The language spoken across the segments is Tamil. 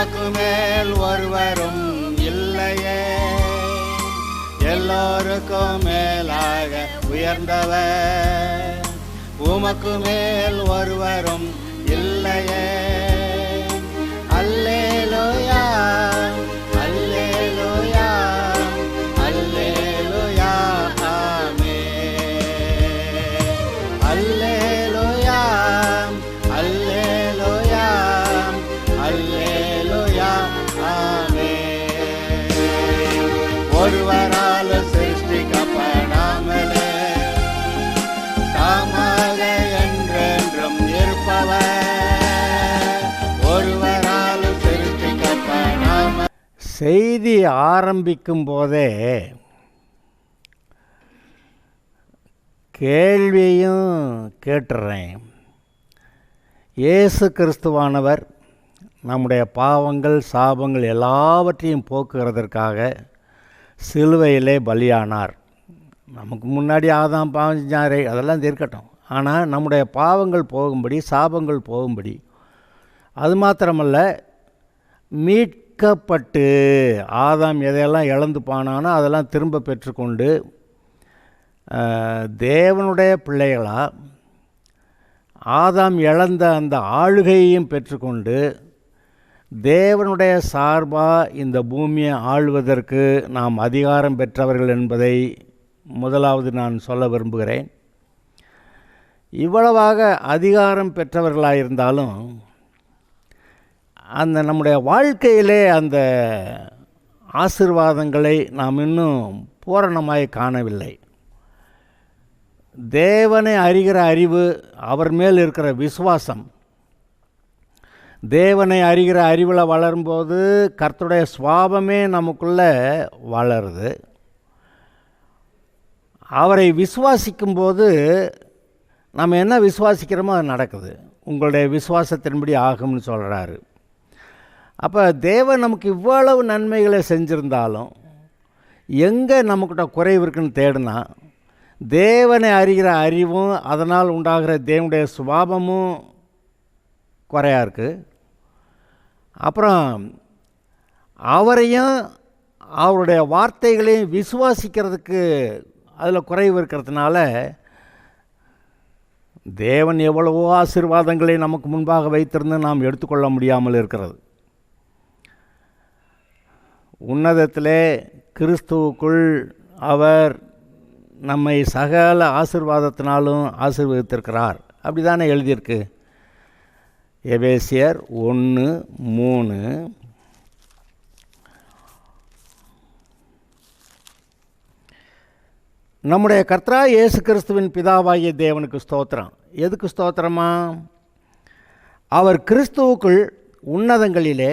உமக்கு மேல் ஒருவரும் இல்லையே, எல்லோருக்கும் மேலாக உயர்ந்தவர். உமக்கு மேல் ஒருவரும் இல்லையே. அல்லேலூயா, அல்லேலூயா, அல்லேலூயா, ஆமென். அல்லேலூயா, அல்லேலூயா, அல்லேலூயா, ஆமென். ஒருவரால் சிருஷ்டிக்கப்படாமலே தாமாக என்றென்றும் இருப்பவர், ஒருவரால் சிருஷ்டிக்கப்படாமல். செய்தி ஆரம்பிக்கும் போதே கேள்வியும் கேட்டுறேன். இயேசு கிறிஸ்துவானவர் நம்முடைய பாவங்கள் சாபங்கள் எல்லாவற்றையும் போக்குகிறதற்காக சிலுவையிலே பலியானார். நமக்கு முன்னாடி ஆதாம் பாவம் செஞ்சாரே, அதெல்லாம் இருக்கட்டும். ஆனால் நம்முடைய பாவங்கள் போகும்படி, சாபங்கள் போகும்படி, அது மாத்திரமல்ல, மீட்கப்பட்டு ஆதாம் எதையெல்லாம் இழந்து போனானோ அதெல்லாம் திரும்ப பெற்றுக்கொண்டு தேவனுடைய பிள்ளைகளாக ஆதாம் இழந்த அந்த ஆளுகையையும் பெற்றுக்கொண்டு தேவனுடைய சார்பாக இந்த பூமியை ஆளுவதற்கு நாம் அதிகாரம் பெற்றவர்கள் என்பதை முதலாவது நான் சொல்ல விரும்புகிறேன். இவ்வளவாக அதிகாரம் பெற்றவர்களாயிருந்தாலும் அந்த நம்முடைய வாழ்க்கையிலே அந்த ஆசீர்வாதங்களை நாம் இன்னும் பூரணமாய் காணவில்லை. தேவனை அறிகிற அறிவு, அவர் மேல் இருக்கிற விசுவாசம், தேவனை அறிகிற அறிவில் வளரும்போது கர்த்தருடைய சுவாபமே நமக்குள்ளே வளருது. அவரை விசுவாசிக்கும்போது நம்ம என்ன விசுவாசிக்கிறோமோ அது நடக்குது. உங்களுடைய விசுவாசத்தின்படி ஆகும்னு சொல்கிறாரு. அப்போ தேவன் நமக்கு இவ்வளவு நன்மைகளை செஞ்சுருந்தாலும் எங்கே நமக்கிட்ட குறைவு இருக்குன்னு தேடினா, தேவனை அறிகிற அறிவும் அதனால் உண்டாகிற தேவனுடைய சுபாவமும் குறையா இருக்குது. அப்புறம் அவரையும் அவருடைய வார்த்தைகளையும் விசுவாசிக்கிறதுக்கு அதில் குறைவு இருக்கிறதுனால தேவன் எவ்வளவோ ஆசீர்வாதங்களை நமக்கு முன்பாக வைத்திருந்து நாம் எடுத்துக்கொள்ள முடியாமல் இருக்கிறது. உன்னதத்திலே கிறிஸ்துவுக்குள் அவர் நம்மை சகல ஆசீர்வாதத்தினாலும் ஆசீர்வதித்திருக்கிறார். அப்படி தானே எழுதியிருக்கு. எபேசியர் 1:3. நம்முடைய கர்த்தராகிய இயேசு கிறிஸ்துவின் பிதாவாகிய தேவனுக்கு ஸ்தோத்திரம். எதுக்கு ஸ்தோத்திரமா? அவர் கிறிஸ்துவுக்குள் உன்னதங்களிலே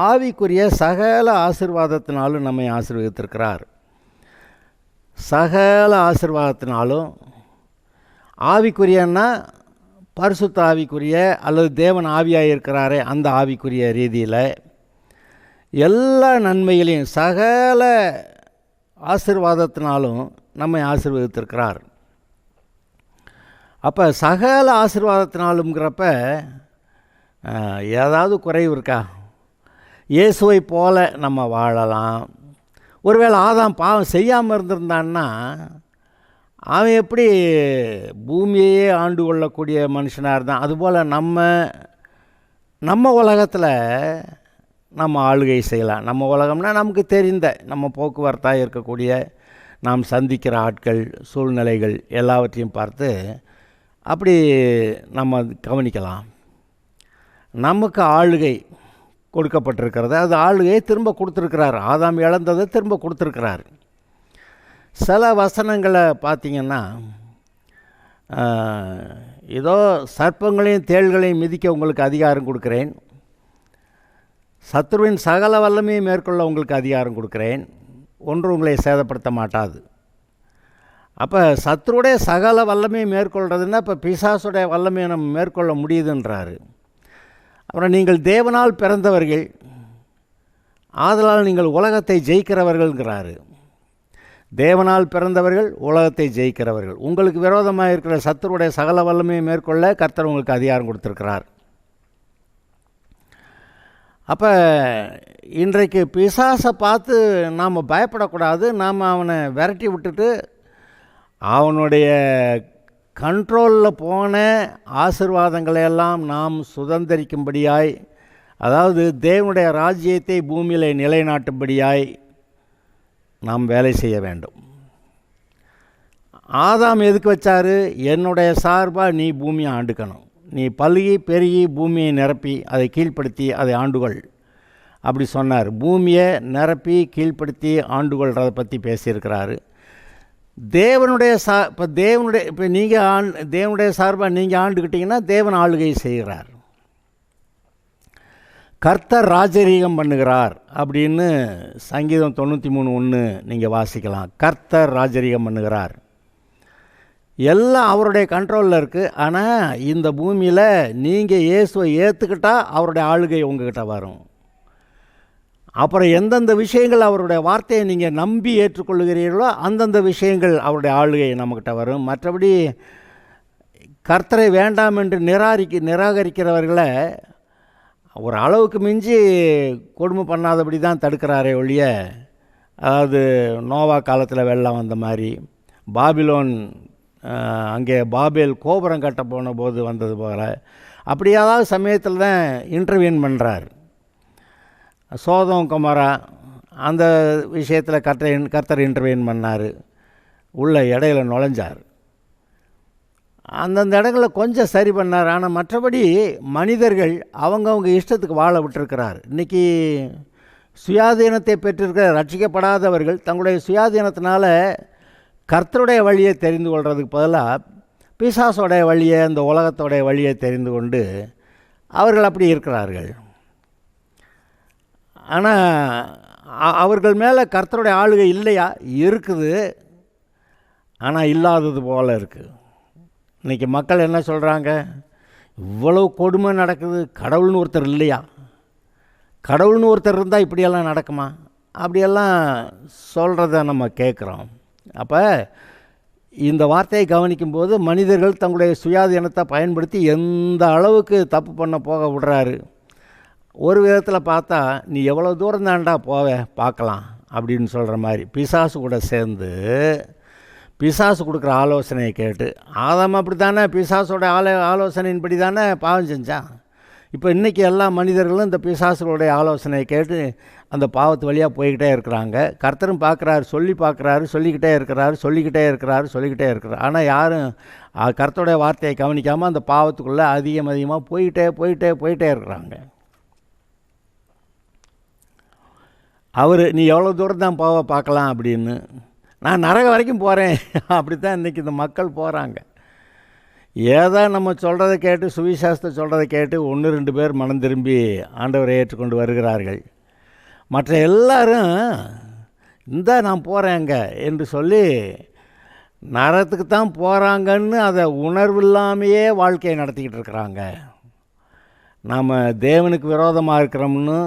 ஆவிக்குரிய சகல ஆசீர்வாதத்தினாலும் நம்மை ஆசீர்வதித்திருக்கிறார். சகல ஆசீர்வாதத்தினாலும், ஆவிக்குரியன்னா பரிசுத்த ஆவிக்குரிய அல்லது தேவன் ஆவியாக இருக்கிறாரே அந்த ஆவிக்குரிய ரீதியில் எல்லா நன்மைகளையும் சகல ஆசீர்வாதத்தினாலும் நம்மை ஆசீர்வதித்திருக்கிறார். அப்போ சகல ஆசீர்வாதத்தினாலும்ங்கிறப்ப ஏதாவது குறைவு இருக்கா? இயேசுவை போல நம்ம வாழலாம். ஒருவேளை ஆதாம் பாவம் செய்யாமல் இருந்திருந்தான்னா அவன் எப்படி பூமியையே ஆண்டு கொள்ளக்கூடிய மனுஷனாக இருந்தான். அதுபோல் நம்ம உலகத்தில் நம்ம ஆளுகை செய்யலாம். நம்ம உலகம்னா நமக்கு தெரிந்த நம்ம போக்குவரத்தாக இருக்கக்கூடிய நாம் சந்திக்கிற ஆட்கள், சூழ்நிலைகள் எல்லாவற்றையும் பார்த்து அப்படி நம்ம கவனிக்கலாம். நமக்கு ஆளுகை கொடுக்கப்பட்டிருக்கிறது. அது ஆளுகையை திரும்ப கொடுத்துருக்கிறார். ஆதாம் இழந்ததை திரும்ப கொடுத்துருக்கிறார். சில வசனங்களை பார்த்திங்கன்னா, ஏதோ சர்ப்பங்களையும் தேள்களையும் மிதிக்க உங்களுக்கு அதிகாரம் கொடுக்குறேன், சத்துருவின் சகல வல்லமையை மேற்கொள்ள உங்களுக்கு அதிகாரம் கொடுக்குறேன், ஒன்று உங்களை சேதப்படுத்த மாட்டாது. அப்போ சத்துருடைய சகல வல்லமையை மேற்கொள்கிறதுன்னா இப்போ பிசாசுடைய வல்லமையை நம்ம மேற்கொள்ள முடியுதுன்றாரு. அப்புறம் நீங்கள் தேவனால் பிறந்தவர்கள், ஆதலால் நீங்கள் உலகத்தை ஜெயிக்கிறவர்கள்ங்கிறாரு. தேவனால் பிறந்தவர்கள், உலகத்தை ஜெயிக்கிறவர்கள். உங்களுக்கு விரோதமாக இருக்கிற சத்துருடைய சகல வல்லமையை மேற்கொள்ள கர்த்தர் உங்களுக்கு அதிகாரம் கொடுத்துருக்கிறார். அப்போ இன்றைக்கு பிசாசை பார்த்து நாம் பயப்படக்கூடாது. நாம் அவனை விரட்டி விட்டுட்டு அவனுடைய கண்ட்ரோலில் போன ஆசீர்வாதங்களையெல்லாம் நாம் சுதந்திரிக்கும்படியாய், அதாவது தேவனுடைய ராஜ்யத்தை பூமியில் நிலைநாட்டும்படியாய் நாம் வேலை செய்ய வேண்டும். ஆதாம் எதுக்கு வச்சார்? என்னுடைய சார்பாக நீ பூமியை ஆண்டுக்கணும், நீ பல்கி பெருகி பூமியை நிரப்பி அதை கீழ்ப்படுத்தி அதை ஆண்டுகள் அப்படி சொன்னார். பூமியை நிரப்பி கீழ்ப்படுத்தி ஆண்டுகொள்றதை பற்றி பேசியிருக்கிறாரு. தேவனுடைய இப்போ நீங்கள் தேவனுடைய சார்பாக நீங்கள் ஆண்டுக்கிட்டிங்கன்னா தேவன் ஆளுகை செய்கிறார். கர்த்தர் ராஜரீகம் பண்ணுகிறார் அப்படின்னு சங்கீதம் 93:1 நீங்கள் வாசிக்கலாம். கர்த்தர் ராஜரீகம் பண்ணுகிறார். எல்லாம் அவருடைய கண்ட்ரோலில் இருக்குது. ஆனால் இந்த பூமியில் நீங்கள் இயேசுவை ஏற்றுக்கிட்டால் அவருடைய ஆளுகை உங்ககிட்ட வரும். அப்புறம் எந்தெந்த விஷயங்கள் அவருடைய வார்த்தையை நீங்கள் நம்பி ஏற்றுக்கொள்ளுகிறீர்களோ அந்தந்த விஷயங்கள் அவருடைய ஆளுகை நம்மக்கிட்ட வரும். மற்றபடி கர்த்தரை வேண்டாம் என்று நிராகரிக்கிறவர்களை ஒரு அளவுக்கு மிஞ்சி கொடுமை பண்ணாதபடி தான் தடுக்கிறாரே ஒழிய, அதாவது நோவா காலத்தில் வெள்ளம் வந்த மாதிரி, பாபிலோன் அங்கே பாபேல் கோபுரம் கட்ட போன போது வந்தது போல, அப்படி ஏதாவது சமயத்தில் தான் இன்டர்வியூன் பண்ணுறார். சோதம் குமாரா அந்த விஷயத்தில் கர்த்தர் இன்டர்வியூன் பண்ணார், உள்ள இடையில நுழைஞ்சார். அந்தந்த இடங்களில் கொஞ்சம் சரி பண்ணார். ஆனால் மற்றபடி மனிதர்கள் அவங்கவுங்க இஷ்டத்துக்கு வாழ விட்டுருக்கிறார். இன்றைக்கி சுயாதீனத்தை பெற்றிருக்கிற ரட்சிக்கப்படாதவர்கள் தங்களுடைய சுயாதீனத்தினால கர்த்தருடைய வழியை தெரிந்து கொள்கிறதுக்கு பதிலாக பிசாசோடைய வழியை, இந்த உலகத்தோடைய வழியை தெரிந்து கொண்டு அவர்கள் அப்படி இருக்கிறார்கள். ஆனால் அவர்கள் மேலே கர்த்தருடைய ஆளுகை இல்லையா? இருக்குது, ஆனால் இல்லாதது போல் இருக்குது. இன்றைக்கி மக்கள் என்ன சொல்கிறாங்க? இவ்வளவு கொடுமை நடக்குது, கடவுள்னு ஒருத்தர் இல்லையா? கடவுள்னு ஒருத்தர் இருந்தால் இப்படியெல்லாம் நடக்குமா? அப்படியெல்லாம் சொல்கிறத நம்ம கேட்குறோம். அப்போ இந்த வார்த்தையை கவனிக்கும்போது மனிதர்கள் தங்களுடைய சுயாதீனத்தை பயன்படுத்தி எந்த அளவுக்கு தப்பு பண்ண போக விடுறாரு. ஒரு விதத்தில் பார்த்தா நீ எவ்வளோ தூரம் தாண்டா போவே பார்க்கலாம் அப்படின்னு சொல்கிற மாதிரி பிசாசு கூட சேர்ந்து பிசாசு கொடுக்குற ஆலோசனையை கேட்டு, ஆதாம் அப்படி தானே பிசாசோட ஆலோசனையின்படி தானே பாவம் செஞ்சான். இப்போ இன்றைக்கி எல்லா மனிதர்களும் இந்த பிசாசுகளுடைய ஆலோசனையை கேட்டு அந்த பாவத்து வழியாக போய்கிட்டே இருக்கிறாங்க. கர்த்தரும் பார்க்குறாரு, சொல்லிக்கிட்டே இருக்கிறாரு. ஆனால் யாரும் கர்த்தருடைய வார்த்தையை கவனிக்காமல் அந்த பாவத்துக்குள்ளே அதிகமாக போயிட்டே இருக்கிறாங்க. அவர் நீ எவ்வளோ தூரம் தான் போக பார்க்கலாம் அப்படின்னு, நான் நரகம் வரைக்கும் போகிறேன் அப்படி தான் இன்றைக்கி இந்த மக்கள் போகிறாங்க. ஏதோ நம்ம சொல்கிறத கேட்டு, சுவிசேஷத்தை சொல்கிறத கேட்டு 1-2 பேர் மனம் திரும்பி ஆண்டவரை ஏற்றுக்கொண்டு வருகிறார்கள். மற்ற எல்லாரும் நான் போகிறேங்க என்று சொல்லி நரகத்துக்கு தான் போகிறாங்கன்னு அதை உணர்வில்லாமையே வாழ்க்கையை நடத்திக்கிட்டு இருக்கிறாங்க. நாம் தேவனுக்கு விரோதமாக இருக்கிறோம்னு,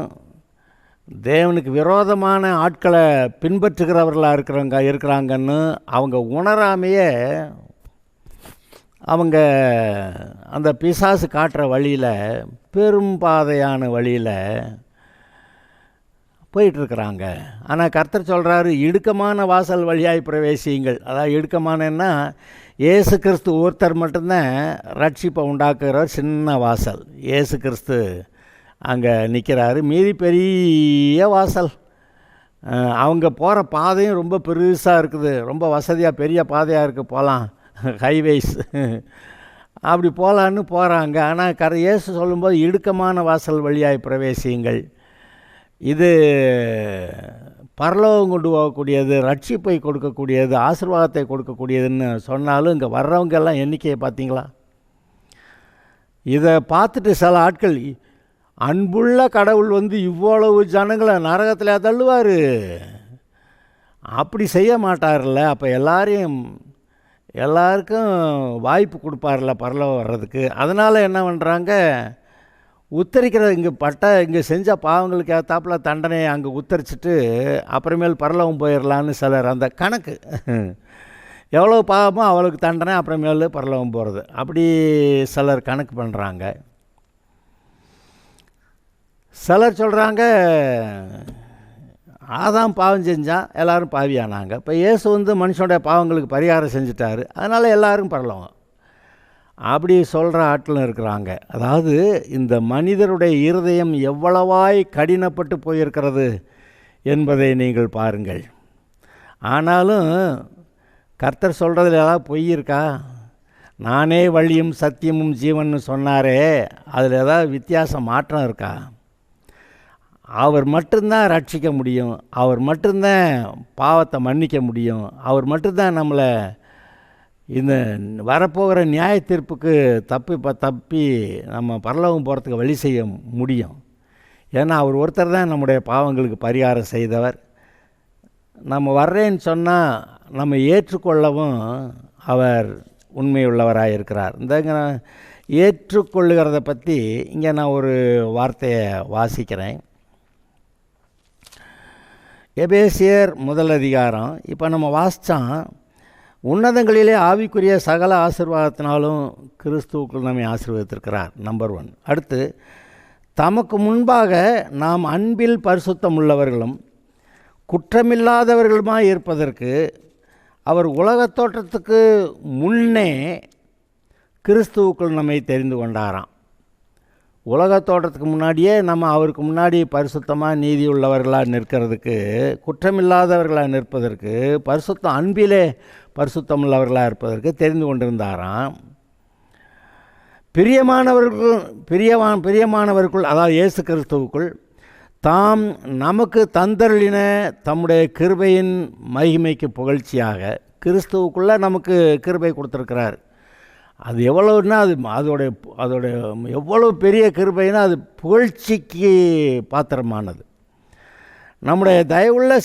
தேவனுக்கு விரோதமான ஆட்களை பின்பற்றுகிறவர்களாக இருக்கிறாங்கன்னு அவங்க உணராமையே அவங்க அந்த பிசாசு காட்டுற வழியில், பெரும் பாதையான வழியில் போயிட்டுருக்குறாங்க. ஆனால் கர்த்தர் சொல்கிறாரு, இடுக்கமான வாசல் வழியாய் பிரவேசியுங்கள். அதாவது இடுக்கமானன்னா இயேசு கிறிஸ்து ஒருத்தர் மட்டும்தான் ரட்சிப்பை உண்டாக்குகிற சின்ன வாசல். இயேசு கிறிஸ்து அங்கே நிற்கிறாரு. மீதி பெரிய வாசல். அவங்க போகிற பாதையும் ரொம்ப பெருசாக இருக்குது, ரொம்ப வசதியாக பெரிய பாதையாக இருக்குது, போகலாம், ஹைவேஸ் அப்படி போகலான்னு போகிறாங்க. ஆனால் இயேசு சொல்லும்போது இடுக்கமான வாசல் வழியாய் பிரவேசியுங்கள், இது பரலோகம் கொண்டு போகக்கூடியது, ரட்சிப்பை கொடுக்கக்கூடியது, ஆசீர்வாதத்தை கொடுக்கக்கூடியதுன்னு சொன்னாலும் இங்கே வர்றவங்கெல்லாம் எண்ணிக்கையை பார்த்தீங்களா? இதை பார்த்துட்டு சில ஆட்கள், அன்புள்ள கடவுள் இவ்வளவு ஜனங்களை நரகத்தில் தள்ளுவார், அப்படி செய்ய மாட்டார்ல, அப்போ எல்லாருக்கும் வாய்ப்பு கொடுப்பார்ல பரலோகம் வர்றதுக்கு. அதனால் என்ன பண்ணுறாங்க, இங்கே செஞ்ச பாவங்களுக்கு ஏற்றாப்புல தண்டனையை அங்கே உத்தரிச்சிட்டு அப்புறமேல் பரலோகம் போயிடலான்னு சிலர், அந்த கணக்கு எவ்வளோ பாவமோ அவளுக்கு தண்டனை, அப்புறமேல் பரலோகம் போகிறது, அப்படி சிலர் கணக்கு பண்ணுறாங்க. சிலர் சொல்கிறாங்க ஆதாம் பாவம் செஞ்சான், எல்லோரும் பாவியானாங்க. இப்போ இயேசு வந்து மனுஷனுடைய பாவங்களுக்கு பரிகாரம் செஞ்சுட்டாரு, அதனால் எல்லோரும் பரலோகம். அப்படி சொல்கிற ஆட்களும் இருக்கிறாங்க. அதாவது இந்த மனிதருடைய இருதயம் எவ்வளவாய் கடினப்பட்டு போயிருக்கிறது என்பதை நீங்கள் பாருங்கள். ஆனாலும் கர்த்தர் சொல்கிறதுல ஏதாவது பொய் இருக்கா? நானே வழியும் சத்தியமும் ஜீவன்னு சொன்னாரே, அதில் ஏதாவது வித்தியாசம் மாற்றம் இருக்கா? அவர் மட்டும்தான் ரட்சிக்க முடியும், அவர் மட்டும்தான் பாவத்தை மன்னிக்க முடியும், அவர் மட்டும்தான் நம்மளை இந்த வரப்போகிற நியாய தீர்ப்புக்கு தப்பி நம்ம பரலோகம் போகிறதுக்கு வழி செய்ய முடியும். ஏன்னா அவர் ஒருத்தர் தான் நம்முடைய பாவங்களுக்கு பரிகாரம் செய்தவர். நம்ம வர்றேன்னு சொன்னால் நம்ம ஏற்றுக்கொள்ளவும் அவர் உண்மையுள்ளவராக இருக்கிறார். இந்த ஏற்றுக்கொள்ளுகிறத பற்றி இங்கே நான் ஒரு வார்த்தையை வாசிக்கிறேன். எபேசியர் 1 அதிகாரம். இப்போ நம்ம வாசித்தோம், உன்னதங்களிலே ஆவிக்குரிய சகல ஆசீர்வாதத்தினாலும் கிறிஸ்துவுக்குள் நம்மை ஆசீர்வதித்திருக்கிறார். நம்பர் 1. அடுத்து, தமக்கு முன்பாக நாம் அன்பில் பரிசுத்தம் உள்ளவர்களும் குற்றமில்லாதவர்களுமாய் இருப்பதற்கு அவர் உலகத் தோற்றத்துக்கு முன்னே கிறிஸ்துவுக்குள் நம்மை தெரிந்து கொண்டாராம். உலகத் தோற்றத்துக்கு முன்னாடியே நம்ம அவருக்கு முன்னாடி பரிசுத்தமாக நீதி உள்ளவர்களாக நிற்கிறதுக்கு, குற்றமில்லாதவர்களாக நிற்பதற்கு, பரிசுத்தம் அன்பிலே பரிசுத்தம் உள்ளவர்களாக இருப்பதற்கு தெரிந்து கொண்டிருந்தாராம். பிரியமானவருக்குள் அதாவது இயேசு கிறிஸ்துவுக்குள் தாம் நமக்கு தந்தருளின தம்முடைய கிருபையின் மகிமைக்கு புகழ்ச்சியாக கிறிஸ்துவுக்குள்ளே நமக்கு கிருபை கொடுத்துருக்கிறார். அது எவ்வளவுன்னா அதோடைய எவ்வளோ பெரிய கிருபைன்னா அது புகழ்ச்சிக்கு பாத்திரமானது. நம்முடைய தயவுள்ள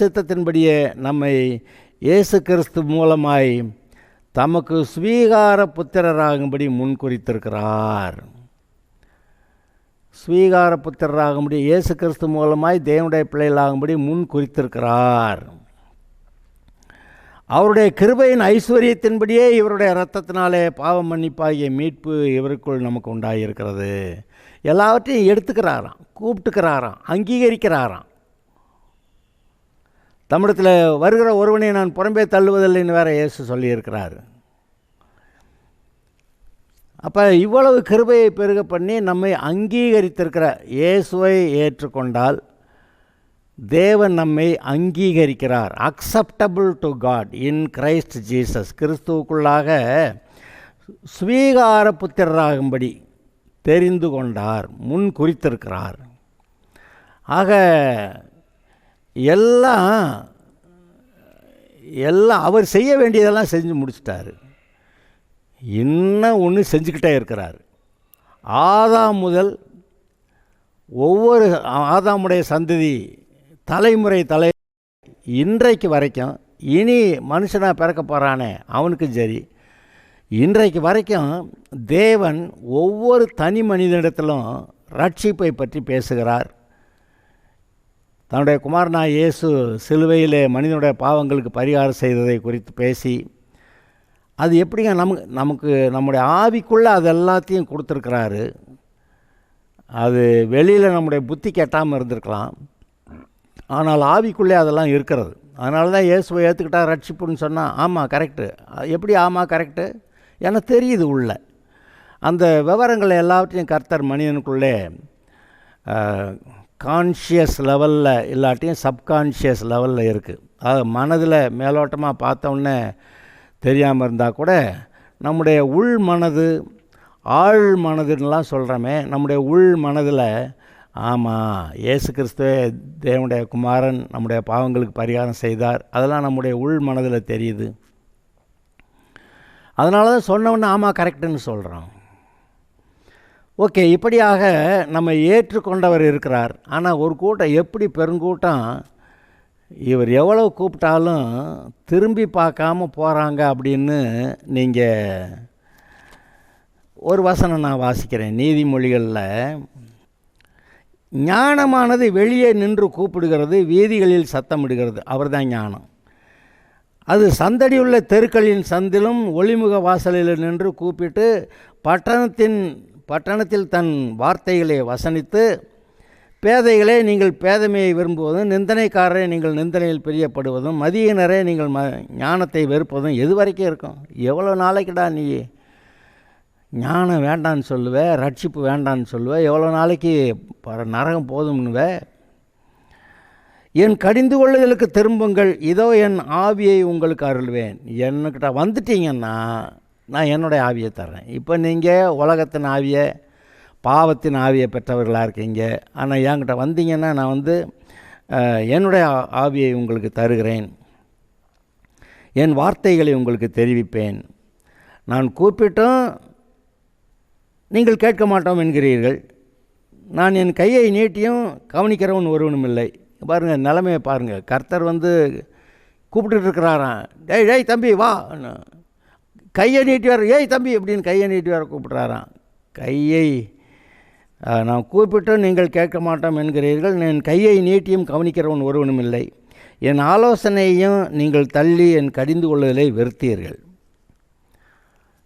சித்தத்தின்படியே நம்மை இயேசு கிறிஸ்து மூலமாய் தமக்கு ஸ்வீகார புத்திரராகும்படி முன்குறித்திருக்கிறார். ஸ்வீகார புத்திரராகும்படி இயேசு கிறிஸ்து மூலமாய் தேவனுடைய பிள்ளைகளாகும்படி முன் குறித்திருக்கிறார். அவருடைய கிருபையின் ஐஸ்வர்யத்தின்படியே இவருடைய இரத்தத்தினாலே பாவ மன்னிப்பாகிய மீட்பு இவருக்குள் நமக்கு உண்டாகியிருக்கிறது. எல்லாவற்றையும் எடுத்துக்கிறாராம், கூப்பிட்டுக்கிறாராம், அங்கீகரிக்கிறாராம். தமிழத்தில் வருகிற ஒருவனை நான் புறம்பே தள்ளுவதில்லைன்னு வேற இயேசு சொல்லியிருக்கிறார். அப்போ இவ்வளவு கிருபையை பெருக பண்ணி நம்மை அங்கீகரித்திருக்கிற இயேசுவை ஏற்றுக்கொண்டால் தேவன் நம்மை அங்கீகரிக்கிறார். Acceptable to God in Christ Jesus. கிறிஸ்துவுக்குள்ளாக ஸ்வீகார புத்திரராகும்படி தெரிந்து கொண்டார், முன் குறித்திருக்கிறார். ஆக எல்லாம் அவர் செய்ய வேண்டியதெல்லாம் செஞ்சு முடிச்சிட்டார். இன்னும் ஒன்று செஞ்சுக்கிட்டே இருக்கிறார். ஆதாம் முதல் ஒவ்வொரு ஆதாமுடைய சந்ததி தலைமுறை இன்றைக்கு வரைக்கும், இனி மனுஷனாக பிறக்க போகிறானே அவனுக்கும் சரி, இன்றைக்கு வரைக்கும் தேவன் ஒவ்வொரு தனி மனிதனிடத்திலும் ரட்சிப்பை பற்றி பேசுகிறார். தன்னுடைய குமாரனாய் இயேசு சிலுவையிலே மனிதனுடைய பாவங்களுக்கு பரிகாரம் செய்ததை குறித்து பேசி, அது எப்படிங்க நமக்கு நம்முடைய ஆவிக்குள்ளே அது எல்லாத்தையும் கொடுத்துருக்கிறாரு. அது வெளியில் நம்முடைய புத்தி கெட்டாமல் இருந்திருக்கலாம், ஆனால் ஆவிக்குள்ளே அதெல்லாம் இருக்கிறது. அதனால தான் இயேசுவை ஏற்றுக்கிட்டா ரட்சிப்புன்னு சொன்னால் ஆமாம் கரெக்டு. எப்படி ஆமாம் கரெக்டு? ஏன்னா தெரியுது உள்ள அந்த விவரங்கள் எல்லாவற்றையும் கர்த்தர் மனிதனுக்குள்ளே கான்ஷியஸ் லெவலில் இல்லாட்டியும் சப்கான்ஷியஸ் லெவலில் இருக்குது. அது மனதில் மேலோட்டமாக பார்த்தோன்னே தெரியாமல் இருந்தால் கூட நம்முடைய உள் மனது, ஆழ் மனதுன்னெலாம் சொல்கிறோமே, நம்முடைய உள் மனதில் ஆமாம் இயேசு கிறிஸ்துவே தேவனுடைய குமாரன் நம்முடைய பாவங்களுக்கு பரிகாரம் செய்தார், அதெல்லாம் நம்முடைய உள் மனதில் தெரியுது. அதனால தான் சொன்னோன்னே ஆமாம் கரெக்டுன்னு சொல்கிறோம். ஓகே, இப்படியாக நம்ம ஏற்றுக்கொண்டவர் இருக்கிறார். ஆனால் ஒரு கூட்டம், எப்படி பெருங்கூட்டம், இவர் எவ்வளவு கூப்பிட்டாலும் திரும்பி பார்க்காம போகிறாங்க அப்படின்னு நீங்கள் ஒரு வசனம் நான் வாசிக்கிறேன். நீதிமொழிகளில், ஞானமானது வெளியே நின்று கூப்பிடுகிறது, வீதிகளில் சத்தமிடுகிறது. அவர் தான் ஞானம். அது சந்தடியுள்ள தெருக்களின் சந்திலும் ஒளிமுக வாசலில் நின்று கூப்பிட்டு பட்டணத்தின் பட்டணத்தில் தன் வார்த்தைகளை வசனித்து, பேதைகளே நீங்கள் பேதமையை விரும்புவதும், நிந்தனைக்காரரை நீங்கள் நிந்தனையில் பிரியப்படுவதும், மதியினரே நீங்கள் ஞானத்தை வெறுப்பதும் எது வரைக்கும் இருக்கும்? எவ்வளோ நாளைக்குடா நீ ஞானம் வேண்டான்னு சொல்லுவே, ரட்சிப்பு வேண்டான்னு சொல்லுவே, எவ்வளோ நாளைக்கு நரகம் போதும்னுவே? என் கடிந்து கொள்ளுதலுக்கு திரும்புங்கள், இதோ என் ஆவியை உங்களுக்கு அருள்வேன். என்கிட்ட வந்துட்டீங்கன்னா நான் என்னுடைய ஆவியை தர்றேன். இப்போ நீங்கள் உலகத்தின் ஆவியை, பாவத்தின் ஆவியை பெற்றவர்களாக இருக்கீங்க. ஆனால் என்கிட்ட வந்தீங்கன்னா நான் என்னுடைய ஆவியை உங்களுக்கு தருகிறேன், என் வார்த்தைகளை உங்களுக்கு தெரிவிப்பேன். நான் கூப்பிட்டும் நீங்கள் கேட்க மாட்டோம் என்கிறீர்கள், நான் என் கையை நீட்டியும் கவனிக்கிறவன் ஒருவனும் இல்லை. பாருங்கள், நிலைமையை பாருங்கள். கர்த்தர் கூப்பிட்டுட்டு இருக்கிறாராம், டேய் டேய் தம்பி வா, கையை நீட்டி வர, ஏய் தம்பி அப்படின்னு கையை நீட்டி வர கூப்பிட்றாராம். கையை நான் கூப்பிட்டும் நீங்கள் கேட்க மாட்டோம் என்கிறீர்கள், என் கையை நீட்டியும் கவனிக்கிறவன் ஒருவனும் இல்லை, என் ஆலோசனையும் நீங்கள் தள்ளி என் கடிந்து கொள்ளுதலை வெறுத்தீர்கள்.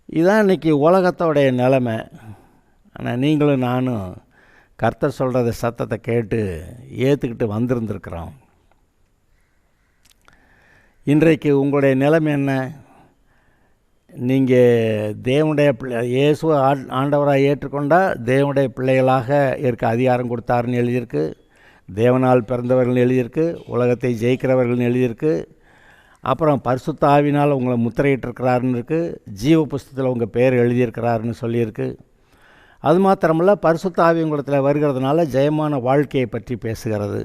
இதுதான் இன்றைக்கி உலகத்தோடைய நிலைமை. ஆனால் நீங்களும் நானும் கர்த்தர் சொல்கிறத சத்தத்தை கேட்டு ஏற்றுக்கிட்டு வந்திருந்துருக்குறோம். இன்றைக்கு உங்களுடைய நிலைமை என்ன? நீங்கள் தேவனுடைய இயேசுவை ஆண்டவராக ஏற்றுக்கொண்டால் தேவனுடைய பிள்ளைகளாக இருக்க அதிகாரம் கொடுத்தாருன்னு எழுதியிருக்கு, தேவனால் பிறந்தவர்கள் எழுதியிருக்கு, உலகத்தை ஜெயிக்கிறவர்கள்னு எழுதியிருக்கு, அப்புறம் பரிசுத்த ஆவினால் உங்களை முத்திரையிட்டிருக்கிறாருன்னு இருக்குது, ஜீவ புஸ்தகத்தில் உங்கள் பேர் எழுதியிருக்கிறாருன்னு சொல்லியிருக்கு. அது மாத்திரமல்ல, பரிசுத்த ஆவி உங்களிடத்தில் வருகிறதுனால ஜெயமான வாழ்க்கையை பற்றி பேசுகிறது.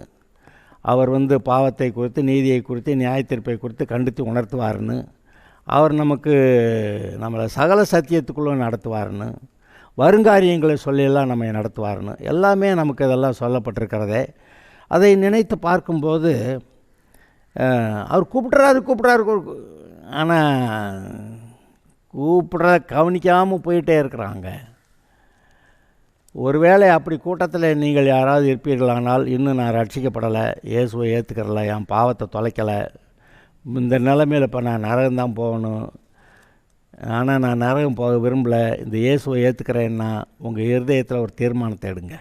அவர் பாவத்தை குறித்து, நீதியை குறித்து, நியாயத்தீர்ப்பை குறித்து கண்டித்து உணர்த்துவார்னு, அவர் நம்மளை சகல சத்தியத்துக்குள்ளே நடத்துவார்னு, வருங்காரியங்களை சொல்லியெல்லாம் நம்மை நடத்துவார்னு எல்லாமே நமக்கு இதெல்லாம் சொல்லப்பட்டிருக்கிறதே. அதை நினைத்து பார்க்கும்போது அவர் கூப்பிட்றாரு, ஆனால் கூப்பிட்ற கவனிக்காமல் போயிட்டே இருக்கிறாங்க. ஒருவேளை அப்படி கூட்டத்தில் நீங்கள் யாராவது இருப்பீர்களானால், இன்னும் நான் ரட்சிக்கப்படலை, இயேசுவை ஏற்றுக்கிறல, என் பாவத்தை தொலைக்கலை, இந்த நிலைமையில் இப்போ நான் நரகம்தான் போகணும், ஆனால் நான் நரகம் போக விரும்பலை, இந்த இயேசுவை ஏற்றுக்கிறேன்னா உங்கள் இருதயத்தில் ஒரு தீர்மானத்தை எடுங்க.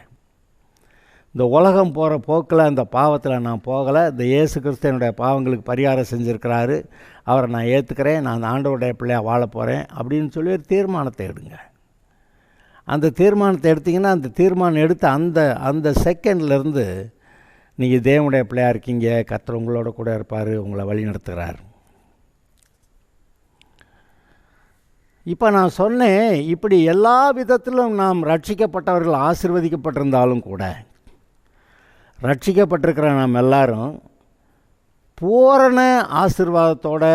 இந்த உலகம் போகிற போக்கில் அந்த பாவத்தில் நான் போகலை, இந்த இயேசு கிறிஸ்து என்னுடைய பாவங்களுக்கு பரிகாரம் செஞ்சுருக்கிறாரு, அவரை நான் ஏற்றுக்கிறேன், நான் ஆண்டவருடைய பிள்ளையாக வாழ போகிறேன் அப்படின்னு சொல்லி ஒரு தீர்மானத்தை எடுங்க. அந்த தீர்மானத்தை எடுத்திங்கன்னா, அந்த தீர்மானம் எடுத்து அந்த செகண்ட்லேருந்து நீங்கள் தேவனுடைய பிள்ளையாக இருக்கீங்க, கர்த்தர் உங்களோட கூட இருப்பார், உங்களை வழி நடத்துகிறார். இப்போ நான் சொன்னேன், இப்படி எல்லா விதத்திலும் நாம் ரட்சிக்கப்பட்டவர்கள் ஆசீர்வதிக்கப்பட்டிருந்தாலும் கூட, ரட்சிக்கப்பட்டிருக்கிற நாம் எல்லாரும் பூரண ஆசீர்வாதத்தோடு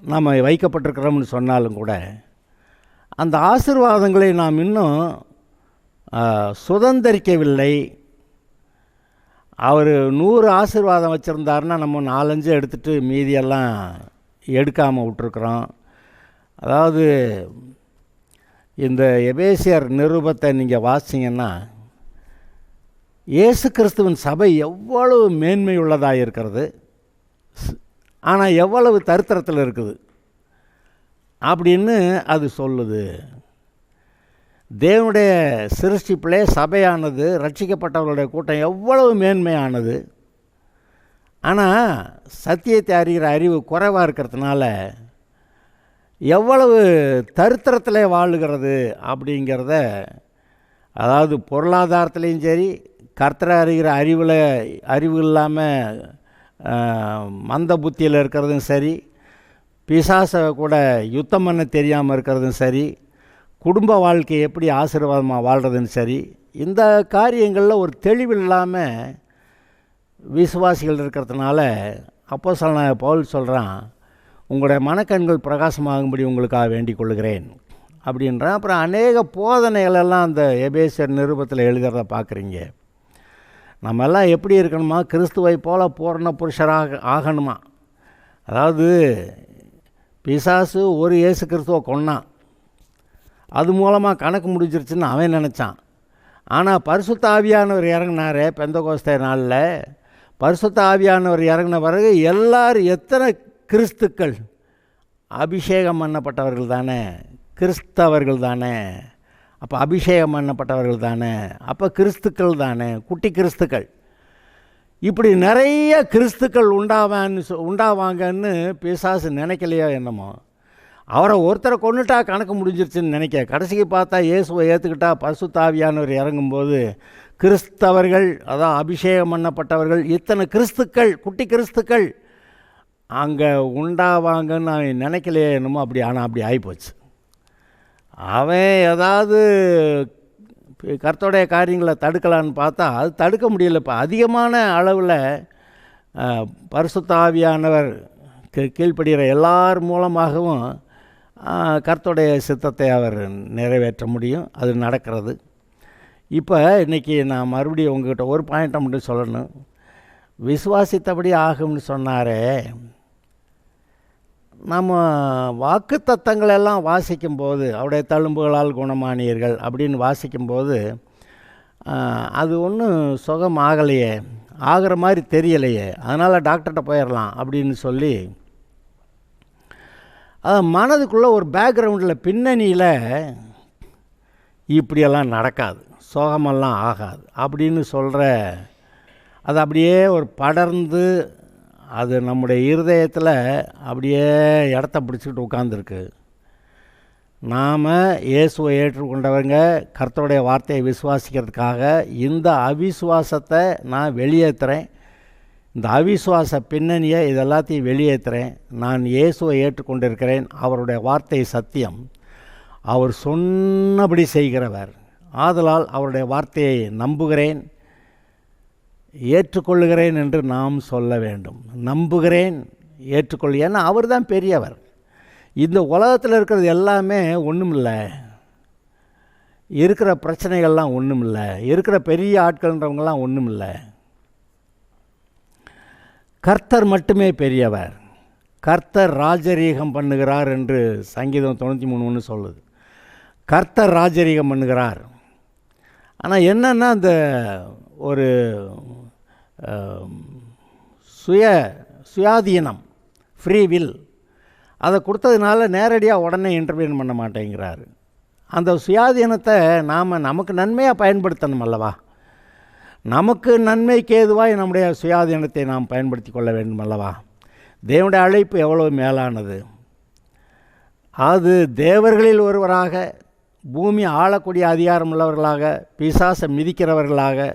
நாம் வைக்கப்பட்டிருக்கிறோம்னு சொன்னாலும் கூட, அந்த ஆசீர்வாதங்களை நாம் இன்னும் சுதந்திரிக்கவில்லை. அவர் 100 ஆசீர்வாதம் வச்சுருந்தாருன்னா நம்ம 4-5 எடுத்துகிட்டு மீதியெல்லாம் எடுக்காமல் விட்டுருக்குறோம். அதாவது இந்த எபேசியர் நிருபத்தை நீங்கள் வாசிங்கன்னா, இயேசு கிறிஸ்துவின் சபை எவ்வளவு மேன்மை உள்ளதாக இருக்கிறது, ஆனால் எவ்வளவு தரித்திரத்தில் இருக்குது அப்படின்னு அது சொல்லுது. தேவனுடைய சிருஷ்டிப்பிலே சபையானது, ரட்சிக்கப்பட்டவர்களுடைய கூட்டம் எவ்வளவு மேன்மையானது, ஆனால் சத்தியத்தை அறிகிற அறிவு குறைவாக இருக்கிறதுனால எவ்வளவு தரித்திரத்தில் வாழுகிறது அப்படிங்கிறத, அதாவது பொருளாதாரத்துலேயும் சரி, கர்த்தரை அறிகிற அறிவு இல்லாமல் மந்த புத்தியில் இருக்கிறதும் சரி, பிசாசை கூட யுத்தம் பண்ண தெரியாமல் இருக்கிறதும் சரி, குடும்ப வாழ்க்கை எப்படி ஆசீர்வாதமாக வாழ்கிறதுன்னு சரி, இந்த காரியங்களில் ஒரு தெளிவு இல்லாமல் விசுவாசிகள் இருக்கிறதுனால அப்போஸ்தலனாகிய பவுல் சொல்கிறான், உங்களுடைய மனக்கண்கள் பிரகாசமாகும்படி உங்களுக்காக வேண்டிக் கொள்கிறேன் அப்படின்றான். அப்புறம் அநேக போதனைகளெல்லாம் அந்த எபேசியர் நிருபத்தில் எழுதுகிறத பார்க்குறீங்க. நம்ம எல்லாம் எப்படி இருக்கணுமா? கிறிஸ்துவை போல பூரண புருஷராக ஆகணுமா? அதாவது பிசாசு ஒரு இயேசு கிறிஸ்துவை கொன்னான், அது மூலமாக கணக்கு முடிஞ்சிருச்சுன்னு அவன் நினச்சான். ஆனால் பரிசுத்த ஆவியானவர் இறங்கினாரே பெந்தகோஸ்தே நாளில், பரிசுத்த ஆவியானவர் இறங்கின பிறகு எல்லாரும் எத்தனை கிறிஸ்துக்கள், அபிஷேகம் பண்ணப்பட்டவர்கள் தானே, கிறிஸ்தவர்கள் தானே, அப்போ அபிஷேகம் பண்ணப்பட்டவர்கள் தானே, அப்போ கிறிஸ்துக்கள் தானே, குட்டி கிறிஸ்துக்கள். இப்படி நிறைய கிறிஸ்துக்கள் உண்டாவாங்கன்னு பிசாசு நினைக்கலையோ என்னமோ. அவரை ஒருத்தரை கொண்டுட்டா கணக்கு முடிஞ்சிருச்சுன்னு நினைக்க, கடைசிக்கு பார்த்தா இயேசுவை ஏற்றுக்கிட்டா பரிசுத்த ஆவியானவர் இறங்கும்போது கிறிஸ்தவர்கள், அதான் அபிஷேகம் பண்ணப்பட்டவர்கள், இத்தனை கிறிஸ்துக்கள், குட்டி கிறிஸ்துக்கள் அங்கே உண்டாவாங்கன்னு அவன் நினைக்கலையே என்னமோ. அப்படி ஆனால் அப்படி ஆகிப்போச்சு. அவன் ஏதாவது கர்த்தருடைய காரியங்களை தடுக்கலான்னு பார்த்தா அது தடுக்க முடியல. இப்போ அதிகமான அளவில் பரிசுத்த ஆவியானவர் கீழ்ப்படுகிற எல்லார் மூலமாகவும் கர்த்தருடைய சித்தத்தை அவர் நிறைவேற்ற முடியும். அது நடக்கிறது. இப்போ இன்றைக்கி நான் மறுபடியும் உங்கள்கிட்ட ஒரு பாயிண்ட்டை மட்டும் சொல்லணும். விசுவாசித்தபடி ஆகும்னு சொன்னாரே, நம்ம வாக்கு தத்தங்களெல்லாம் வாசிக்கும்போது, அவருடைய தழும்புகளால் குணமானீர்கள் அப்படின்னு வாசிக்கும்போது அது ஒன்றும் சுகம் ஆகலையே, ஆகிற மாதிரி தெரியலையே, அதனால் டாக்டர்கிட்ட போயிடலாம் அப்படின்னு சொல்லி மனதுக்குள்ளே ஒரு பேக்ரவுண்டில் பின்னணியில் இப்படியெல்லாம் நடக்காது, சோகமெல்லாம் ஆகாது அப்படின்னு சொல்கிற, அது அப்படியே ஒரு படர்ந்து அது நம்முடைய இருதயத்தில் அப்படியே இடத்த பிடிச்சிக்கிட்டு உட்காந்துருக்கு. நாம் இயேசுவை ஏற்றுக்கொண்டவங்க கர்த்தருடைய வார்த்தையை விசுவாசிக்கிறதுக்காக இந்த அவிசுவாசத்தை நான் வெளியேற்றுறேன். இந்த அவிசுவாச பின்னணியை இதெல்லாத்தையும் வெளியேற்றுறேன். நான் இயேசுவை ஏற்றுக்கொண்டிருக்கிறேன். அவருடைய வார்த்தை சத்தியம். அவர் சொன்னபடி செய்கிறவர். ஆதலால் அவருடைய வார்த்தையை நம்புகிறேன், ஏற்றுக்கொள்ளுகிறேன் என்று நாம் சொல்ல வேண்டும். நம்புகிறேன், ஏற்றுக்கொள். ஏன்னா அவர் தான் பெரியவர். இந்த உலகத்தில் இருக்கிறது எல்லாமே ஒன்றும் இல்லை, இருக்கிற பிரச்சனைகள்லாம் ஒன்றும் இல்லை, இருக்கிற பெரிய ஆட்கள்ன்றவங்களாம் ஒன்றும் இல்லை. கர்த்தர் மட்டுமே பெரியவர். கர்த்தர் ராஜரீகம் பண்ணுகிறார் என்று சங்கீதம் 93:1 சொல்லுது. கர்த்தர் ராஜரீகம் பண்ணுகிறார். ஆனால் என்னன்னா, அந்த ஒரு சுயாதீனம், ஃப்ரீ வில், அதை கொடுத்ததுனால நேரடியாக உடனே இன்டர்வியூன் பண்ண மாட்டேங்கிறார். அந்த சுயாதீனத்தை நாம் நமக்கு நன்மையாக பயன்படுத்தணும் அல்லவா? நமக்கு நன்மைக்கு ஏதுவாக நம்முடைய சுயாதீனத்தை நாம் பயன்படுத்தி கொள்ள வேண்டும் அல்லவா? தேவனுடைய அழைப்பு எவ்வளோ மேலானது. அது தேவர்களில் ஒருவராக, பூமி ஆளக்கூடிய அதிகாரம் உள்ளவர்களாக, பிசாசை மிதிக்கிறவர்களாக,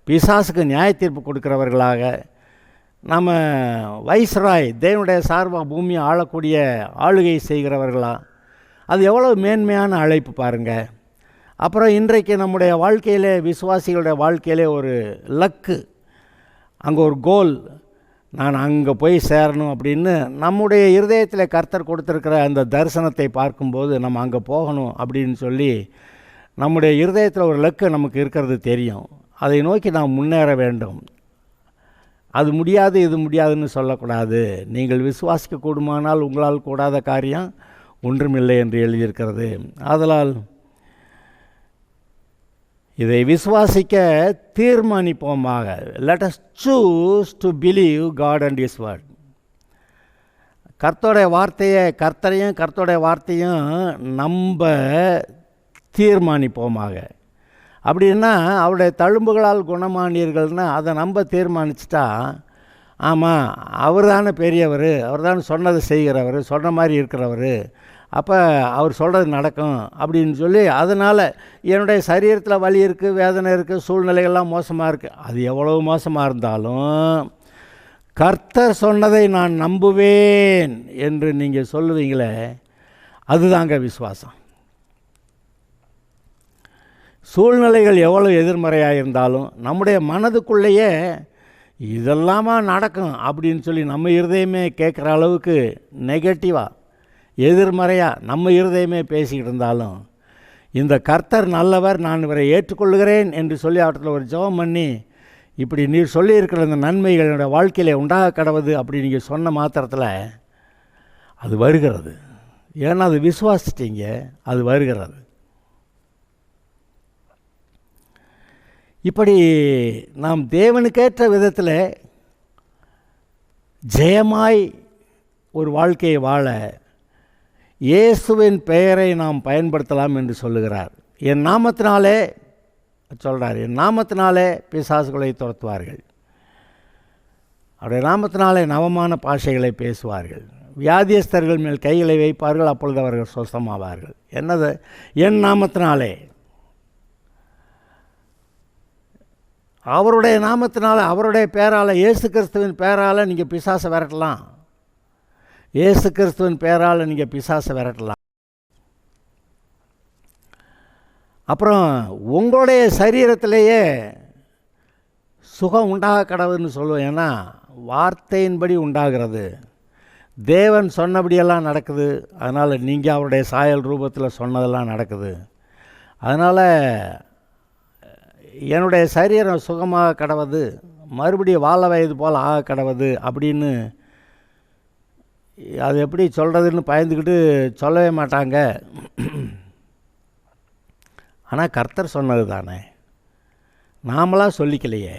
பிசாசுக்கு நியாய தீர்ப்பு கொடுக்கிறவர்களாக, நம்ம வைஸ்ராய், தேவனுடைய சார்பாக பூமியை ஆளக்கூடிய ஆளுகை செய்கிறவர்களா, அது எவ்வளோ மேன்மையான அழைப்பு பாருங்கள். அப்புறம் இன்றைக்கு நம்முடைய வாழ்க்கையிலே, விசுவாசிகளுடைய வாழ்க்கையிலே ஒரு லக்கு, அங்கே ஒரு கோல், நான் அங்கே போய் சேரணும் அப்படின்னு நம்முடைய இருதயத்தில் கர்த்தர் கொடுத்துருக்கிற அந்த தரிசனத்தை பார்க்கும்போது நம்ம அங்கே போகணும் அப்படின்னு சொல்லி நம்முடைய இருதயத்தில் ஒரு லக்கு நமக்கு இருக்கிறது தெரியும். அதை நோக்கி நாம் முன்னேற வேண்டும். அது முடியாது, இது முடியாதுன்னு சொல்லக்கூடாது. நீங்கள் விசுவாசிக்க கூடுமானால் உங்களால் கூடாத காரியம் ஒன்றுமில்லை என்று எழுதியிருக்கிறது. ஆதலால் இதை விசுவாசிக்க தீர்மானிப்போமாக. Let us choose to believe God and his word. கர்த்தருடைய வார்த்தையை, கர்த்தரையும் கர்த்தருடைய வார்த்தையும் நம்ப தீர்மானிப்போமாக. அப்படின்னா அவருடைய தழும்புகளால் குணமானீர்கள்னா அதை நம்ப தீர்மானிச்சிட்டா, ஆமாம் அவர் தானே பெரியவர், அவர் தானே சொன்னதை செய்கிறவர், சொன்ன மாதிரி இருக்கிறவர், அப்போ அவர் சொல்கிறது நடக்கும் அப்படின்னு சொல்லி, அதனால் என்னுடைய சரீரத்தில் வலி இருக்குது, வேதனை இருக்குது, சூழ்நிலைகள்லாம் மோசமாக இருக்குது, அது எவ்வளோ மோசமாக இருந்தாலும் கர்த்தர் சொன்னதை நான் நம்புவேன் என்று நீங்கள் சொல்லுவீங்களே, அதுதாங்க விசுவாசம். சூழ்நிலைகள் எவ்வளோ எதிர்மறையாக இருந்தாலும் நம்முடைய மனதுக்குள்ளேயே இதெல்லாமா நடக்கும் அப்படின்னு சொல்லி நம்ம இருதயமே கேட்குற அளவுக்கு நெகட்டிவாக, எதிர்மறையாக நம்ம இருதயமே பேசிக்கிட்டு இருந்தாலும், இந்த கர்த்தர் நல்லவர், நான் இவரை ஏற்றுக்கொள்கிறேன் என்று சொல்லி அவற்றில் ஒரு ஜெபம் பண்ணி, இப்படி நீர் சொல்லியிருக்கிற இந்த நன்மைகள் என்னோடய வாழ்க்கையில் உண்டாக கடவுது அப்படி நீங்கள் சொன்ன மாத்திரத்தில் அது வருகிறது. ஏன்னா அது விசுவாசிட்டீங்க, அது வருகிறது. இப்படி நாம் தேவனுக்கேற்ற விதத்தில் ஜெயமாய் ஒரு வாழ்க்கையை வாழ இயேசுவின் பெயரை நாம் பயன்படுத்தலாம் என்று சொல்லுகிறார். என் நாமத்தினாலே சொல்கிறார், என் நாமத்தினாலே பிசாசுகளை துரத்துவார்கள், அவருடைய நாமத்தினாலே நவமான பாஷைகளை பேசுவார்கள், வியாதியஸ்தர்கள் மேல் கைகளை வைப்பார்கள், அப்பொழுது அவர்கள் சுஸ்தமாவார்கள். என்னது? என் நாமத்தினாலே, அவருடைய நாமத்தினால, அவருடைய பேரால், இயேசு கிறிஸ்துவின் பேரால் நீங்கள் பிசாசை விரட்டலாம். இயேசு கிறிஸ்துவின் பேரால் நீங்கள் பிசாசை விரட்டலாம். அப்புறம் உங்களுடைய சரீரத்திலேயே சுகம் உண்டாக கடவுன்னு சொல்லுவேன். ஏன்னா வார்த்தையின்படி உண்டாகிறது, தேவன் சொன்னபடியெல்லாம் நடக்குது. அதனால் நீங்கள் அவருடைய சாயல் ரூபத்தில் சொன்னதெல்லாம் நடக்குது. அதனால் என்னுடைய சரீரம் சுகமாக கடவுது, மறுபடியும் வாழ வயது போல் ஆக கடவுது அப்படின்னு அது எப்படி சொல்கிறதுன்னு பயந்துக்கிட்டு சொல்லவே மாட்டாங்க. ஆனால் கர்த்தர் சொன்னது தானே, நாமளாக சொல்லிக்கலையே.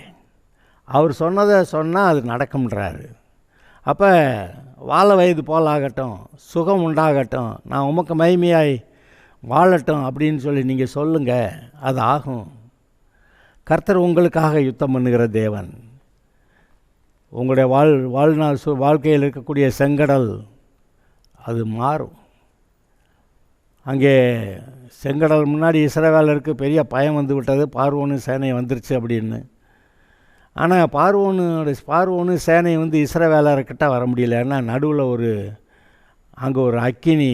அவர் சொன்னதை சொன்னால் அது நடக்கும்ன்றாரு. அப்போ வாழ வயது போல் ஆகட்டும், சுகம் உண்டாகட்டும், நான் உமக்கு மகிமையாய் வாழட்டும் அப்படின்னு சொல்லி நீங்கள் சொல்லுங்கள், அது ஆகும். கர்த்தர் உங்களுக்காக யுத்தம் பண்ணுகிற தேவன். உங்களுடைய வாழ்நாள் வாழ்க்கையில் இருக்கக்கூடிய செங்கடல் அது மாறும். அங்கே செங்கடல் முன்னாடி இஸ்ரவேலருக்கு பெரிய பயம் வந்து விட்டது, பார்வோனு சேனை வந்துருச்சு அப்படின்னு. ஆனால் பார்வோனு சேனை வந்து இஸ்ரவேலர்கிட்ட வர முடியல. ஏன்னா நடுவில் அங்கே ஒரு அக்கினி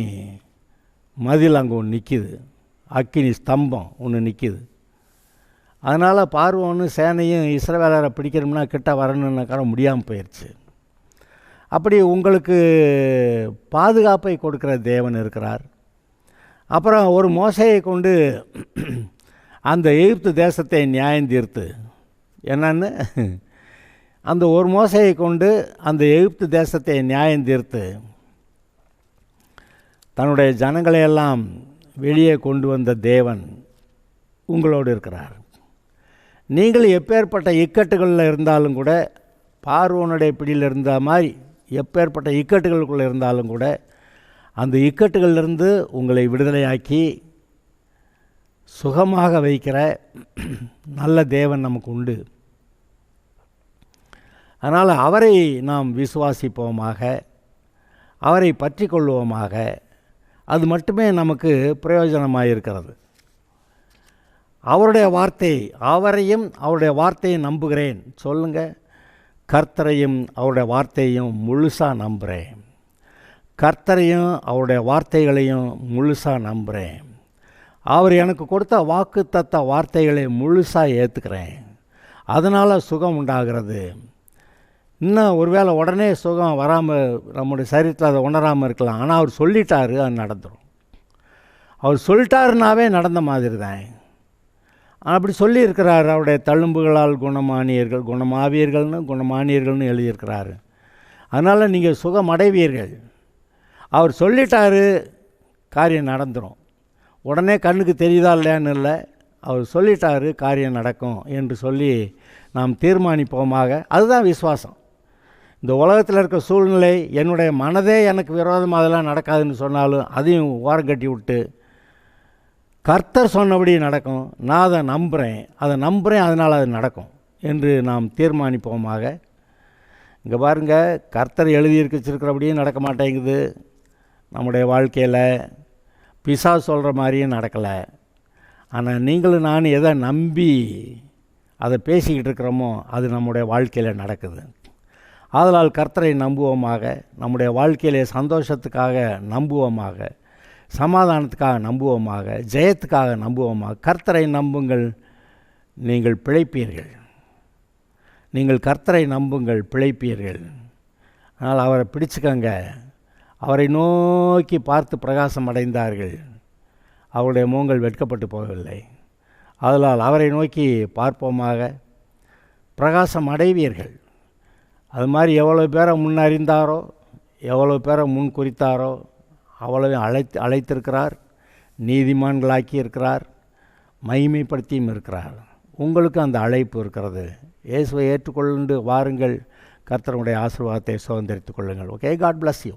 மதில் அங்கே ஒன்று நிற்கிது, அக்கினி ஸ்தம்பம் ஒன்று நிற்கிது. அதனால் பார்வோனு சேனையும் இஸ்ரவேலரை பிடிக்கணும்னா கிட்ட வரணுன்னாக்கார முடியாமல் போயிடுச்சு. அப்படி உங்களுக்கு பாதுகாப்பை கொடுக்குற தேவன் இருக்கிறார். அப்புறம் ஒரு மோசையை கொண்டு அந்த எகிப்து தேசத்தை நியாயம் தீர்த்து, என்னன்னு அந்த ஒரு மோசையை கொண்டு அந்த எகிப்து தேசத்தை நியாயம் தீர்த்து தன்னுடைய ஜனங்களையெல்லாம் வெளியே கொண்டு வந்த தேவன் உங்களோடு இருக்கிறார். நீங்கள் எப்பேற்பட்ட இக்கட்டுகளில் இருந்தாலும் கூட, பார்வோனுடைய பிடியில் இருந்த மாதிரி எப்பேற்பட்ட இக்கட்டுகளுக்குள்ளே இருந்தாலும் கூட, அந்த இக்கட்டுகளிலிருந்து உங்களை விடுதலையாக்கி சுகமாக வைக்கிற நல்ல தேவன் நமக்கு உண்டு. அதனால் அவரை நாம் விசுவாசிப்போமாக, அவரை பற்றி கொள்வோமாக. அது மட்டுமே நமக்கு பிரயோஜனமாக இருக்கிறது. அவருடைய வார்த்தை, அவரையும் அவருடைய வார்த்தையை நம்புகிறேன் சொல்லுங்கள். கர்த்தரையும் அவருடைய வார்த்தையும் முழுசாக நம்புகிறேன். கர்த்தரையும் அவருடைய வார்த்தைகளையும் முழுசாக நம்புகிறேன். அவர் எனக்கு கொடுத்த வாக்குத்தத்த வார்த்தைகளை முழுசாக ஏற்றுக்கிறேன். அதனால் சுகம் உண்டாகிறது. இன்னும் ஒருவேளை உடனே சுகம் வராமல் நம்முடைய சரீரத்தில் அதை உணராமல் இருக்கலாம். ஆனால் அவர் சொல்லிட்டாரு, அது நடந்துடும். அவர் சொல்லிட்டாருனாவே நடந்த மாதிரி தான். அப்படி சொல்லியிருக்கிறார். அவருடைய தழும்புகளால் குணமானியர்கள், குணமானியர்கள்னு எழுதியிருக்கிறாரு. அதனால் நீங்கள் சுகம் அடைவீர்கள். அவர் சொல்லிட்டாரு, காரியம் நடந்துடும். உடனே கண்ணுக்கு தெரியுதா இல்லையான்னு இல்லை, அவர் சொல்லிட்டாரு, காரியம் நடக்கும் என்று சொல்லி நாம் தீர்மானிப்போமாக. அதுதான் விசுவாசம். இந்த உலகத்தில் இருக்க சூழ்நிலை, என்னுடைய மனதே எனக்கு விரோதமாக அதெல்லாம் நடக்காதுன்னு சொன்னாலும் அதையும் ஓரம் கட்டி விட்டு, கர்த்தர் சொன்னபடி நடக்கும், நான் அதை நம்புகிறேன், அதனால் அது நடக்கும் என்று நாம் தீர்மானிப்போமாக. இங்கே பாருங்கள், கர்த்தர் எழுதியிருக்கிறபடியும் நடக்க மாட்டேங்குது. நம்முடைய வாழ்க்கையில் பிசாசு சொல்கிற மாதிரியும் நடக்கலை. ஆனால் நீங்களும் நானும் எதை நம்பி அதை பேசிக்கிட்டு இருக்கிறோமோ அது நம்முடைய வாழ்க்கையில் நடக்குது. ஆதலால் கர்த்தரை நம்புவோமாக, நம்முடைய வாழ்க்கையிலே சந்தோஷத்துக்காக நம்புவோமாக, சமாதானத்துக்காக நம்புவோமாக, ஜெயத்துக்காக நம்புவோமாக. கர்த்தரை நம்புங்கள், நீங்கள் பிழைப்பீர்கள். நீங்கள் கர்த்தரை நம்புங்கள், பிழைப்பீர்கள். அதனால் அவரை பிடிச்சுக்கங்க. அவரை நோக்கி பார்த்து பிரகாசம் அடைந்தார்கள், அவருடைய முகங்கள் வெட்கப்பட்டு போகவில்லை. அதனால் அவரை நோக்கி பார்ப்போமாக, பிரகாசம் அடைவீர்கள். அது மாதிரி எவ்வளோ பேரை முன்னறிந்தாரோ, எவ்வளோ பேரை முன் குறித்தாரோ அவ்வளவு அழைத்திருக்கிறார், நீதிமான்களாக்கி இருக்கிறார், மகிமைப்படுத்தியும் இருக்கிறார். உங்களுக்கு அந்த அழைப்பு இருக்கிறது. இயேசுவை ஏற்றுக்கொண்டு வாருங்கள், கர்த்தருடைய ஆசீர்வாதத்தை சுதந்திரித்துக் கொள்ளுங்கள். Okay, God bless you.